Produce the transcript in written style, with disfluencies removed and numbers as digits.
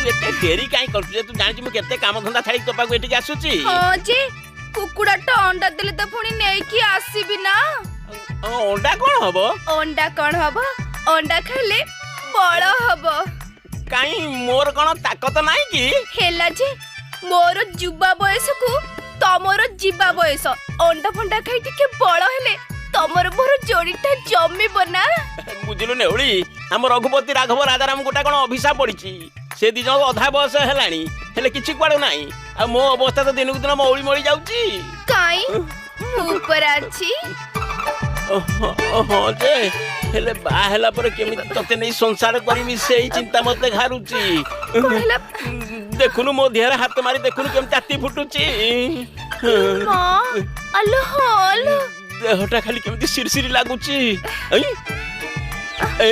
तू एते देरी काई करछु जे तू जानि मु केते काम धंदा छाड़ी तो पाको एठी आसुची हां जी कुकुड़ाटा अंडा देले तो पुणी नेकी आसीबी ना अंडा कोन हबो अंडा कोन हबो अंडा खाइले बड़ हबो काई मोर कोन ताकत नाही की हेला जे मोर जुबा बयस को तमरो जीवा बयस अंडा फंडा खाइ टिके बड़ हेले तमर मोर जोड़ीटा जमी बना बुझिलु नेउली हम रघुपति राघव राजाराम गोटा कोन अभिशाप पड़िची से दी जण अधा बयस हेलानी हेले किछि क्वाडो नाही आ मो अवस्था तो दिनकु दिन मौली मौली जाउची काई ऊपर आछि ओहो जे हेले बा हेला पर केमिति तते नै संसार करबी सेही चिंता मते घारुची कहला देखुनु मो देहरा हाथ मारी देखुनु केम ताती फुटुची मां अल्लो हल देहटा खाली केमिति सिरसिरी लागुची ए